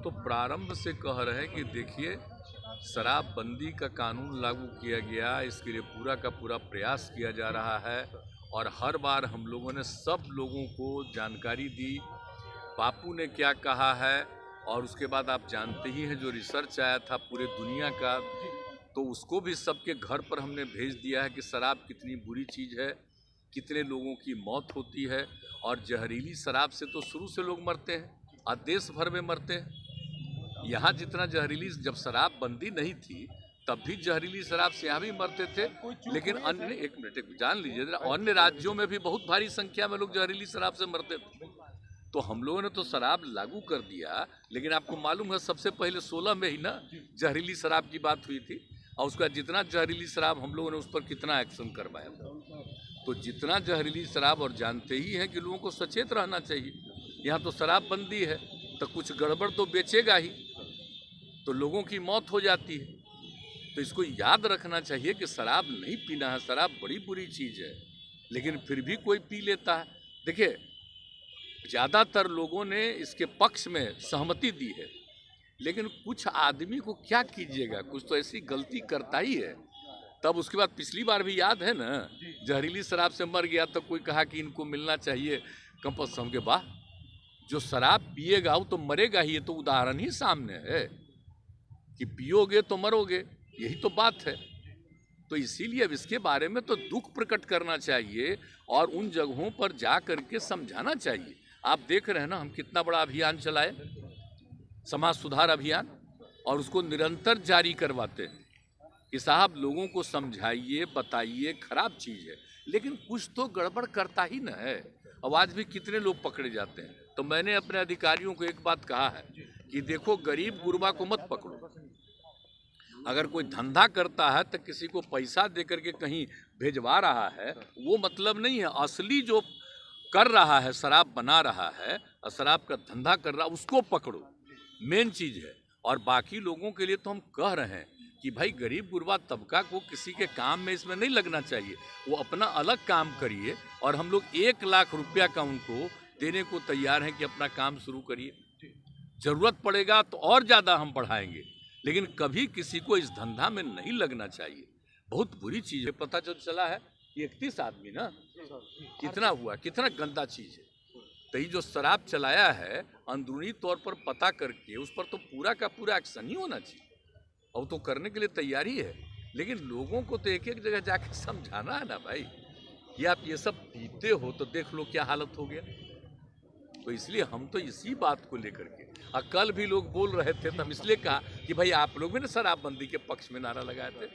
तो प्रारंभ से कह रहे हैं कि देखिए शराबबंदी का कानून लागू किया गया, इसके लिए पूरा का पूरा प्रयास किया जा रहा है और हर बार हम लोगों ने सब लोगों को जानकारी दी। बापू ने क्या कहा है और उसके बाद आप जानते ही हैं जो रिसर्च आया था पूरे दुनिया का, तो उसको भी सबके घर पर हमने भेज दिया है कि शराब कितनी बुरी चीज़ है, कितने लोगों की मौत होती है। और जहरीली शराब से तो शुरू से लोग मरते हैं और देश भर में मरते हैं। यहाँ जितना जहरीली, जब शराब बंदी नहीं थी तब भी जहरीली शराब से यहाँ भी मरते थे, लेकिन अन्य एक मिनट जान लीजिए, अन्य राज्यों में भी बहुत भारी संख्या में लोग जहरीली शराब से मरते थे। तो हम लोगों ने तो शराब लागू कर दिया, लेकिन आपको मालूम है सबसे पहले 16 में ही ना जहरीली शराब की बात हुई थी और उसका जितना जहरीली शराब हम लोगों ने उस पर कितना एक्शन करवाया था। तो जितना जहरीली शराब, और जानते ही हैं कि लोगों को सचेत रहना चाहिए। यहाँ तो शराब बंदी है तो कुछ गड़बड़ तो बेचेगा ही, तो लोगों की मौत हो जाती है। तो इसको याद रखना चाहिए कि शराब नहीं पीना है, शराब बड़ी बुरी चीज़ है, लेकिन फिर भी कोई पी लेता है। देखिए ज़्यादातर लोगों ने इसके पक्ष में सहमति दी है, लेकिन कुछ आदमी को क्या कीजिएगा, कुछ तो ऐसी गलती करता ही है। तब उसके बाद पिछली बार भी याद है ना, जहरीली शराब से मर गया तो कोई कहा कि इनको मिलना चाहिए कंपल्सन के। वाह, जो शराब पिएगा वो तो मरेगा ही, ये तो उदाहरण ही सामने है कि पियोगे तो मरोगे, यही तो बात है। तो इसीलिए अब इसके बारे में तो दुख प्रकट करना चाहिए और उन जगहों पर जा करके समझाना चाहिए। आप देख रहे हैं ना हम कितना बड़ा अभियान चलाए, समाज सुधार अभियान, और उसको निरंतर जारी करवाते हैं कि साहब लोगों को समझाइए, बताइए खराब चीज़ है, लेकिन कुछ तो गड़बड़ करता ही न है। अब आज भी कितने लोग पकड़े जाते हैं। तो मैंने अपने अधिकारियों को एक बात कहा है कि देखो गरीब गुरबा को मत पकड़ो। अगर कोई धंधा करता है तो किसी को पैसा दे करके कहीं भेजवा रहा है, वो मतलब नहीं है। असली जो कर रहा है, शराब बना रहा है और शराब का धंधा कर रहा है, उसको पकड़ो, मेन चीज़ है। और बाकी लोगों के लिए तो हम कह रहे हैं कि भाई गरीब गुरबा तबका को किसी के काम में इसमें नहीं लगना चाहिए, वो अपना अलग काम करिए और हम लोग 1 लाख रुपया का उनको देने को तैयार हैं कि अपना काम शुरू करिए। ज़रूरत पड़ेगा तो और ज़्यादा हम बढ़ाएंगे, लेकिन कभी किसी को इस धंधा में नहीं लगना चाहिए। बहुत बुरी चीज़ है। पता जो चला है 31 आदमी ना, कितना हुआ, कितना गंदा चीज़ है। तो ये जो शराब चलाया है अंदरूनी तौर पर पता करके उस पर तो पूरा का पूरा एक्शन ही होना चाहिए, और तो करने के लिए तैयारी है। लेकिन लोगों को तो एक एक जगह जाके समझाना है ना भाई कि आप ये सब पीते हो तो देख लो क्या हालत हो गया। तो इसलिए हम तो इसी बात को लेकर के, और कल भी लोग बोल रहे थे तो हम इसलिए कहा कि भाई आप लोग भी ना शराबबंदी के पक्ष में नारा लगाए थे।